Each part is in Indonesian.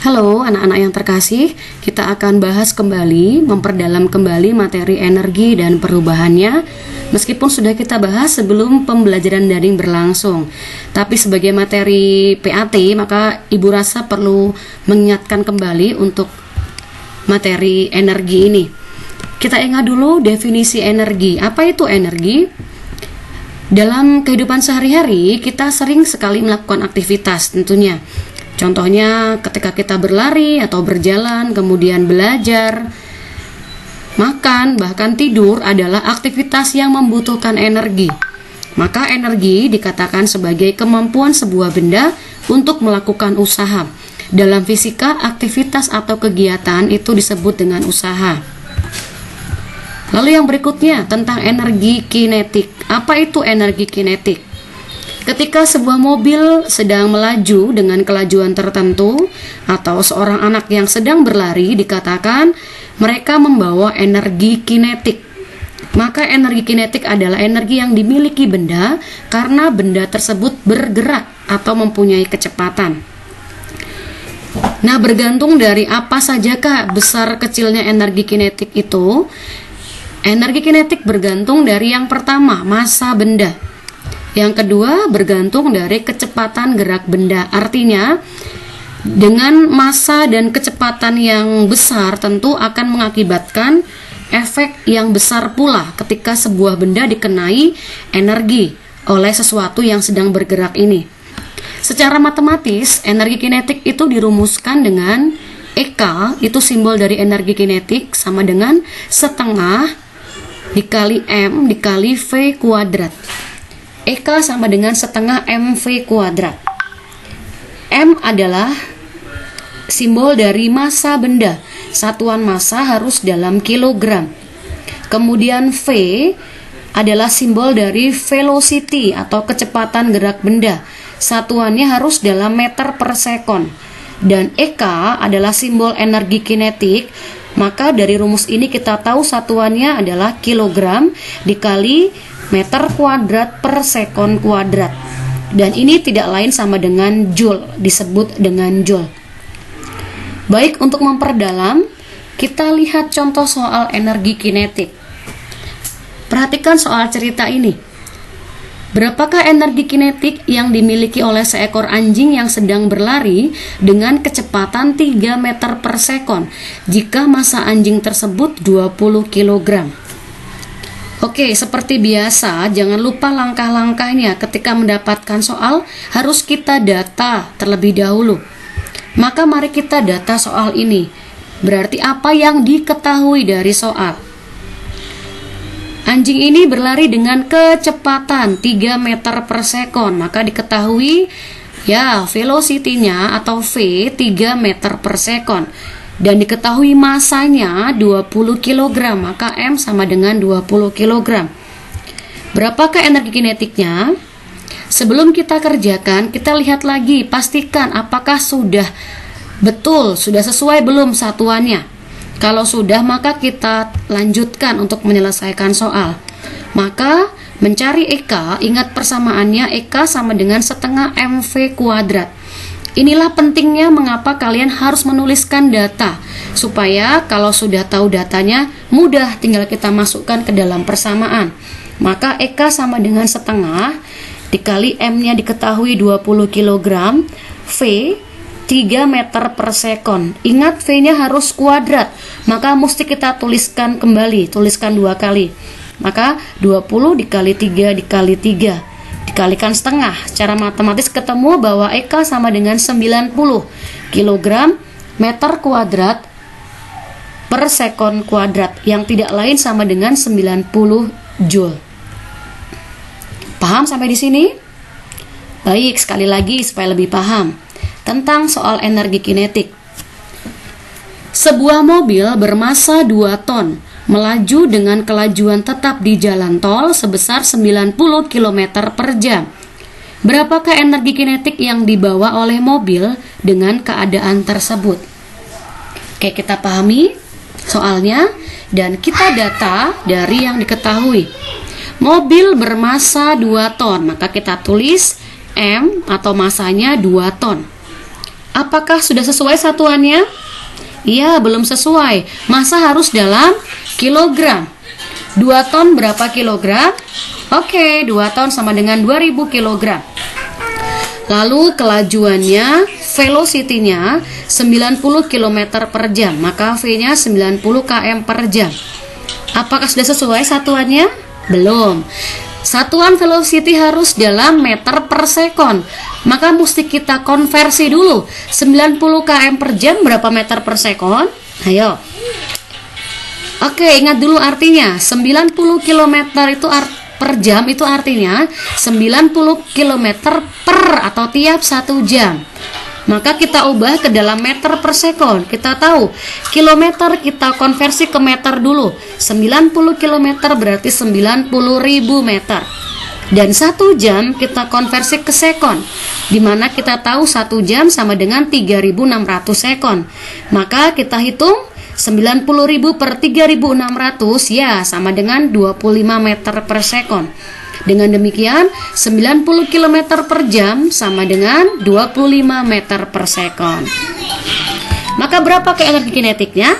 Halo anak-anak yang terkasih, kita akan bahas kembali, memperdalam kembali materi energi dan perubahannya. Meskipun sudah kita bahas sebelum pembelajaran daring berlangsung, tapi sebagai materi PAT, maka Ibu rasa perlu mengingatkan kembali untuk materi energi ini. Kita ingat dulu definisi energi. Apa itu energi? Dalam kehidupan sehari-hari, kita sering sekali melakukan aktivitas tentunya. Contohnya ketika kita berlari atau berjalan, kemudian belajar, makan, bahkan tidur adalah aktivitas yang membutuhkan energi. Maka energi dikatakan sebagai kemampuan sebuah benda untuk melakukan usaha. Dalam fisika, aktivitas atau kegiatan itu disebut dengan usaha. Lalu yang berikutnya tentang energi kinetik. Apa itu energi kinetik? Ketika sebuah mobil sedang melaju dengan kelajuan tertentu atau seorang anak yang sedang berlari, dikatakan mereka membawa energi kinetik. Maka energi kinetik adalah energi yang dimiliki benda karena benda tersebut bergerak atau mempunyai kecepatan. Nah, bergantung dari apa sajakah besar kecilnya energi kinetik itu? Energi kinetik bergantung dari yang pertama, massa benda. Yang kedua, bergantung dari kecepatan gerak benda. Artinya, dengan massa dan kecepatan yang besar tentu akan mengakibatkan efek yang besar pula ketika sebuah benda dikenai energi oleh sesuatu yang sedang bergerak ini. Secara matematis, energi kinetik itu dirumuskan dengan EK, itu simbol dari energi kinetik, sama dengan setengah dikali M dikali V kuadrat. EK sama dengan setengah MV kuadrat. M adalah simbol dari massa benda. Satuan massa harus dalam kilogram. Kemudian V adalah simbol dari velocity atau kecepatan gerak benda. Satuannya harus dalam meter per sekon. Dan EK adalah simbol energi kinetik. Maka dari rumus ini kita tahu satuannya adalah kilogram dikali meter kuadrat per sekon kuadrat. Dan ini tidak lain sama dengan joule, disebut dengan joule. Baik, untuk memperdalam, kita lihat contoh soal energi kinetik. Perhatikan soal cerita ini. Berapakah energi kinetik yang dimiliki oleh seekor anjing yang sedang berlari dengan kecepatan 3 meter per sekon jika massa anjing tersebut 20 kg? Oke, seperti biasa, jangan lupa langkah-langkahnya. Ketika mendapatkan soal, harus kita data terlebih dahulu. Maka mari kita data soal ini. Berarti apa yang diketahui dari soal? Anjing ini berlari dengan kecepatan 3 meter per sekon. Maka diketahui ya velocity-nya atau V 3 meter per sekon. Dan diketahui massanya 20 kg, maka M sama dengan 20 kg. Berapakah energi kinetiknya? Sebelum kita kerjakan, kita lihat lagi, pastikan apakah sudah betul, sudah sesuai belum satuannya. Kalau sudah, maka kita lanjutkan untuk menyelesaikan soal. Maka mencari EK, ingat persamaannya, EK sama dengan setengah MV kuadrat. Inilah pentingnya mengapa kalian harus menuliskan data, supaya kalau sudah tahu datanya, mudah tinggal kita masukkan ke dalam persamaan. Maka EK sama dengan setengah, dikali M-nya diketahui 20 kg, V 3 meter per sekon. Ingat V-nya harus kuadrat, maka mesti kita tuliskan kembali, tuliskan 2 kali. Maka 20 dikali 3 dikali 3. Dikalikan setengah, secara matematis ketemu bahwa EK sama dengan 90 kg meter kuadrat per sekon kuadrat, yang tidak lain sama dengan 90 joule. Paham sampai di sini? Baik, sekali lagi supaya lebih paham tentang soal energi kinetik. Sebuah mobil bermassa 2 ton melaju dengan kelajuan tetap di jalan tol sebesar 90 km per jam. Berapakah energi kinetik yang dibawa oleh mobil dengan keadaan tersebut? Oke, kita pahami soalnya dan kita data dari yang diketahui. Mobil bermassa 2 ton, maka kita tulis M atau massanya 2 ton. Apakah sudah sesuai satuannya? Iya, belum sesuai. Masa harus dalam kilogram? 2 ton berapa kilogram? Oke, 2 ton sama dengan 2000 kilogram. Lalu kelajuannya, velocity-nya 90 km per jam, maka V-nya 90 km per jam. Apakah sudah sesuai satuannya? Belum. Satuan velocity harus dalam meter per sekon, maka mesti kita konversi dulu. 90 km per jam berapa meter per sekon? Ayo. Oke, ingat dulu artinya. 90 km itu per jam itu artinya 90 km per atau tiap 1 jam. Maka kita ubah ke dalam meter per sekon. Kita tahu kilometer kita konversi ke meter dulu. 90 km berarti 90.000 meter. Dan 1 jam kita konversi ke sekon, dimana kita tahu 1 jam sama dengan 3.600 sekon. Maka kita hitung 90.000 per 3.600 ya sama dengan 25 meter per sekon. Dengan demikian 90 km per jam sama dengan 25 meter per sekon. Maka berapa ke energi kinetiknya?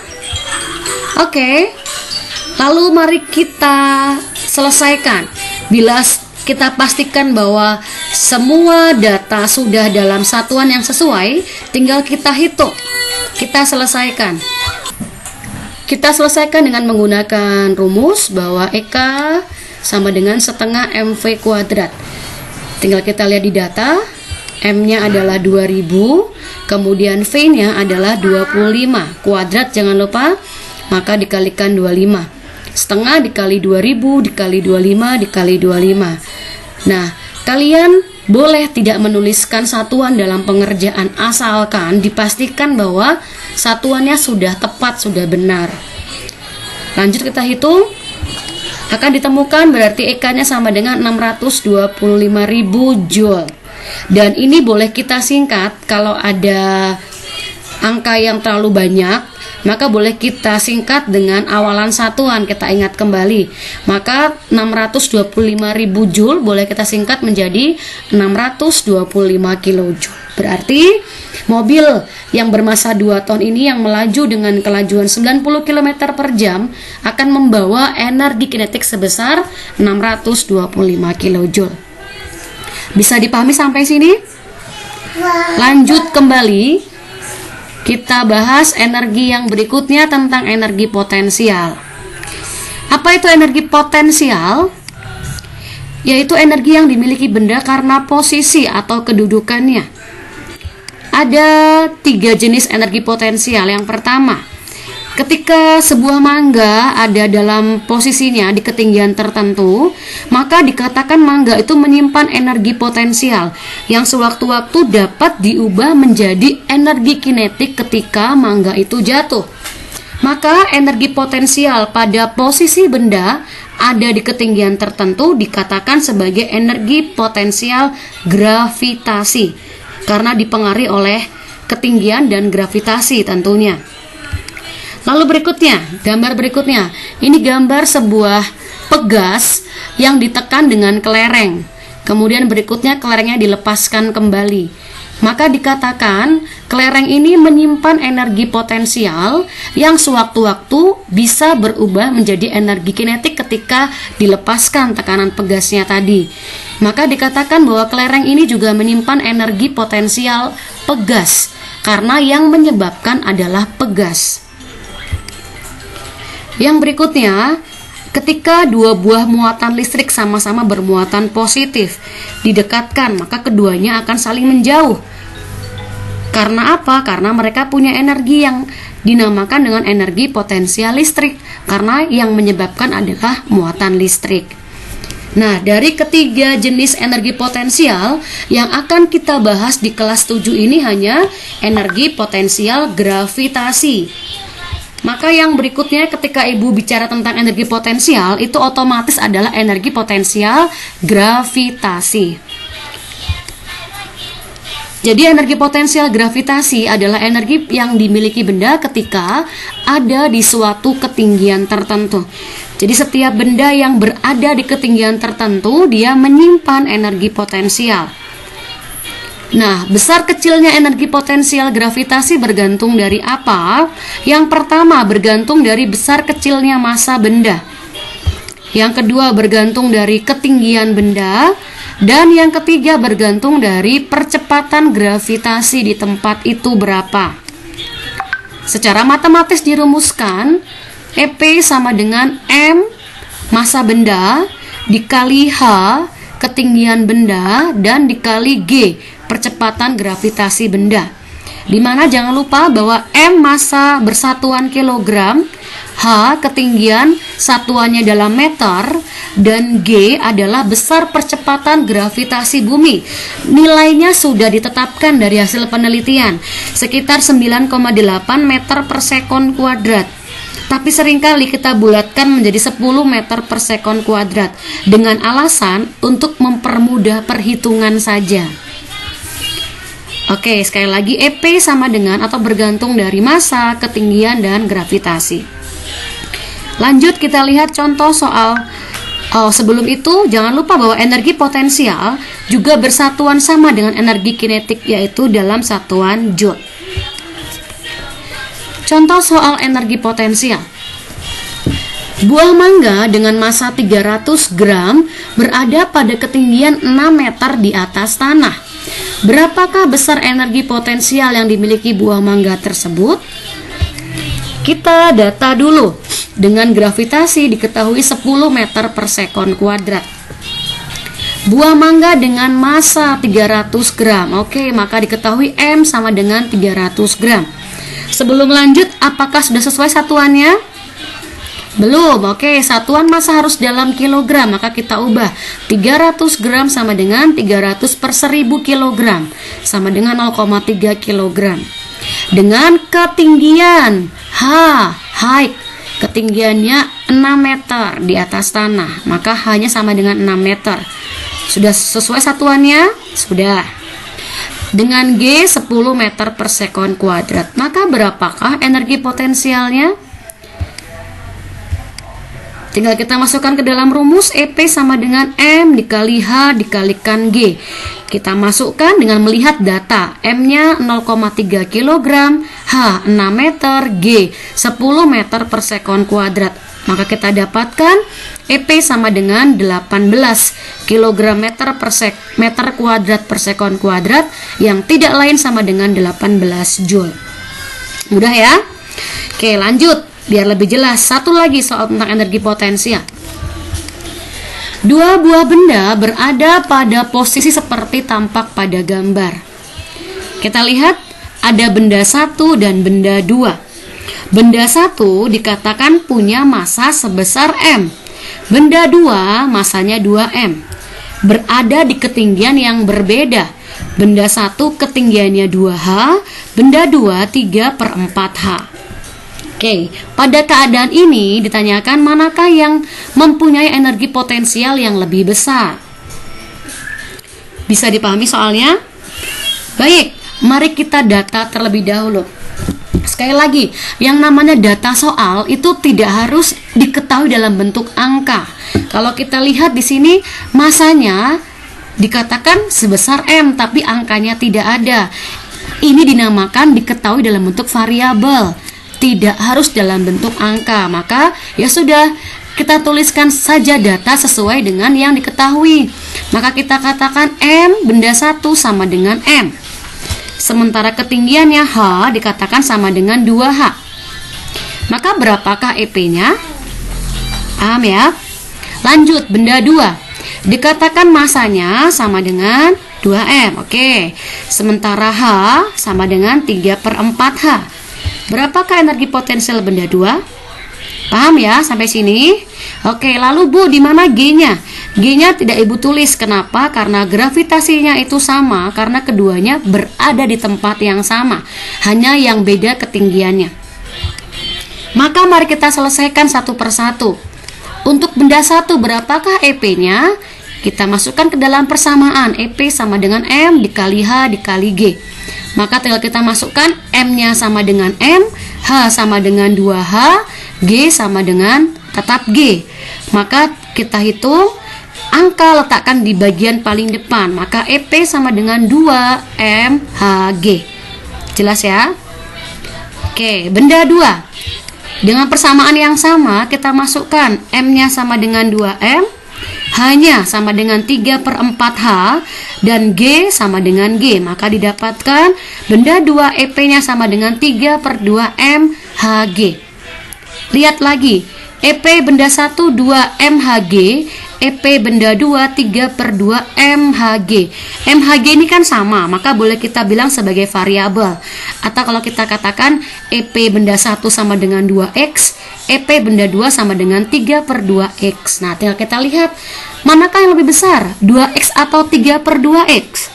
Oke. Lalu mari kita selesaikan. Bila kita pastikan bahwa semua data sudah dalam satuan yang sesuai, tinggal kita hitung. Kita selesaikan. Kita selesaikan dengan menggunakan rumus bahwa EK sama dengan setengah MV kuadrat. Tinggal kita lihat di data, M-nya adalah 2000, kemudian V-nya adalah 25. Kuadrat jangan lupa, maka dikalikan 25. Setengah dikali 2000 dikali 25 dikali 25. Nah, kalian boleh tidak menuliskan satuan dalam pengerjaan asalkan dipastikan bahwa satuannya sudah tepat, sudah benar. Lanjut kita hitung. Akan ditemukan berarti EK-nya sama dengan 625.000 Joule. Dan ini boleh kita singkat. Kalau ada angka yang terlalu banyak, maka boleh kita singkat dengan awalan satuan. Kita ingat kembali. Maka 625.000 Joule boleh kita singkat menjadi 625 kilojoule. Berarti mobil yang bermasa 2 ton ini yang melaju dengan kelajuan 90 km per jam akan membawa energi kinetik sebesar 625 kilojoule. Bisa dipahami sampai sini? Lanjut kembali. Kita bahas energi yang berikutnya tentang energi potensial. Apa itu energi potensial? Yaitu energi yang dimiliki benda karena posisi atau kedudukannya. Ada 3 jenis energi potensial. Yang pertama, ketika sebuah mangga ada dalam posisinya di ketinggian tertentu, maka dikatakan mangga itu menyimpan energi potensial yang sewaktu-waktu dapat diubah menjadi energi kinetik ketika mangga itu jatuh. Maka energi potensial pada posisi benda ada di ketinggian tertentu dikatakan sebagai energi potensial gravitasi, karena dipengaruhi oleh ketinggian dan gravitasi tentunya. Lalu berikutnya, gambar berikutnya. Ini gambar sebuah pegas yang ditekan dengan kelereng. Kemudian berikutnya kelerengnya dilepaskan kembali. Maka dikatakan kelereng ini menyimpan energi potensial yang sewaktu-waktu bisa berubah menjadi energi kinetik ketika dilepaskan tekanan pegasnya tadi. Maka dikatakan bahwa kelereng ini juga menyimpan energi potensial pegas karena yang menyebabkan adalah pegas. Yang berikutnya, ketika 2 buah muatan listrik sama-sama bermuatan positif didekatkan, maka keduanya akan saling menjauh. Karena apa? Karena mereka punya energi yang dinamakan dengan energi potensial listrik, karena yang menyebabkan adalah muatan listrik. Nah, dari ketiga jenis energi potensial yang akan kita bahas di kelas 7 ini hanya energi potensial gravitasi. Maka yang berikutnya ketika Ibu bicara tentang energi potensial, itu otomatis adalah energi potensial gravitasi. Jadi energi potensial gravitasi adalah energi yang dimiliki benda ketika ada di suatu ketinggian tertentu. Jadi setiap benda yang berada di ketinggian tertentu, dia menyimpan energi potensial. Nah, besar kecilnya energi potensial gravitasi bergantung dari apa? Yang pertama bergantung dari besar kecilnya massa benda. Yang kedua bergantung dari ketinggian benda. Dan yang ketiga bergantung dari percepatan gravitasi di tempat itu berapa. Secara matematis dirumuskan, EP sama dengan M massa benda dikali H ketinggian benda dan dikali G percepatan gravitasi benda. Dimana jangan lupa bahwa M massa bersatuan kilogram, H ketinggian satuannya dalam meter, dan G adalah besar percepatan gravitasi bumi. Nilainya sudah ditetapkan dari hasil penelitian, sekitar 9,8 meter per sekon kuadrat. Tapi seringkali kita bulatkan menjadi 10 meter per sekon kuadrat dengan alasan untuk mempermudah perhitungan saja. Oke, sekali lagi EP sama dengan atau bergantung dari massa, ketinggian, dan gravitasi. Lanjut kita lihat contoh soal. Sebelum itu jangan lupa bahwa energi potensial juga bersatuan sama dengan energi kinetik, yaitu dalam satuan joule. Contoh soal energi potensial. Buah mangga dengan massa 300 gram berada pada ketinggian 6 meter di atas tanah. Berapakah besar energi potensial yang dimiliki buah mangga tersebut? Kita data dulu. Dengan gravitasi diketahui 10 meter per sekon kuadrat. Buah mangga dengan massa 300 gram. Oke, maka diketahui M sama dengan 300 gram. Sebelum lanjut, apakah sudah sesuai satuannya? Belum. Oke, satuan massa harus dalam kilogram, maka kita ubah 300 gram sama dengan 300 per 1000 kilogram, sama dengan 0,3 kilogram. Dengan ketinggian height, ketinggiannya 6 meter di atas tanah, maka hanya sama dengan 6 meter. Sudah sesuai satuannya? Sudah. Dengan G 10 meter per sekon kuadrat, maka berapakah energi potensialnya? Tinggal kita masukkan ke dalam rumus. EP sama dengan M dikali H dikalikan G. Kita masukkan dengan melihat data. M-nya 0,3 kg, H 6 meter, G 10 meter per sekon kuadrat. Maka kita dapatkan EP sama dengan 18 kg meter kuadrat per sekon kuadrat, yang tidak lain sama dengan 18 joule. Mudah ya? Oke, lanjut. Biar lebih jelas, satu lagi soal tentang energi potensial. Dua buah benda berada pada posisi seperti tampak pada gambar. Kita lihat ada benda 1 dan benda 2. Benda 1 dikatakan punya massa sebesar M. Benda 2 massanya 2M. Berada di ketinggian yang berbeda. Benda 1 ketinggiannya 2H, benda 2 3/4H. Oke, pada keadaan ini ditanyakan manakah yang mempunyai energi potensial yang lebih besar. Bisa dipahami soalnya? Baik, mari kita data terlebih dahulu. Sekali lagi, yang namanya data soal itu tidak harus diketahui dalam bentuk angka. Kalau kita lihat di sini, massanya dikatakan sebesar M, tapi angkanya tidak ada. Ini dinamakan diketahui dalam bentuk variabel, tidak harus dalam bentuk angka. Maka ya sudah, kita tuliskan saja data sesuai dengan yang diketahui. Maka kita katakan M benda 1 sama dengan M. Sementara ketinggiannya H dikatakan sama dengan 2H. Maka berapakah EP-nya? Paham ya? Lanjut, benda 2 dikatakan massanya sama dengan 2M. Oke. Sementara H sama dengan 3/4H. Berapakah energi potensial benda 2? Paham ya sampai sini? Oke, lalu Bu, di mana G-nya? G-nya tidak Ibu tulis. Kenapa? Karena gravitasinya itu sama, karena keduanya berada di tempat yang sama, hanya yang beda ketinggiannya. Maka mari kita selesaikan satu persatu. Untuk benda 1 berapakah EP-nya? Kita masukkan ke dalam persamaan. EP sama dengan M dikali H dikali G. Maka tinggal kita masukkan M-nya sama dengan M, H sama dengan 2H, G sama dengan tetap G. Maka kita hitung angka letakkan di bagian paling depan. Maka EP sama dengan 2mHg. Jelas ya? Oke, benda 2. Dengan persamaan yang sama, kita masukkan M-nya sama dengan 2M, H-nya sama dengan 3/4H, dan G sama dengan G. Maka didapatkan benda 2 EP-nya sama dengan 3/2mHg. Lihat lagi, EP benda 1 2mHg, EP benda 2 3/2mHg. mHg ini kan sama, maka boleh kita bilang sebagai variabel. Atau kalau kita katakan EP benda 1 sama dengan 2x, EP benda 2 sama dengan 3/2x. Nah, tinggal kita lihat manakah yang lebih besar, 2x atau 3/2x.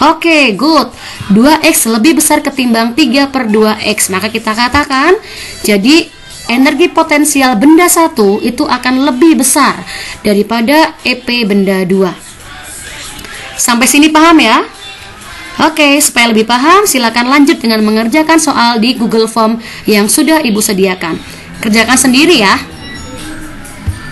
Oke, good. 2x lebih besar ketimbang 3/2x. Maka kita katakan, jadi energi potensial benda 1 itu akan lebih besar daripada EP benda 2. Sampai sini paham ya? Oke, supaya lebih paham, silakan lanjut dengan mengerjakan soal di Google Form yang sudah Ibu sediakan. Kerjakan sendiri ya.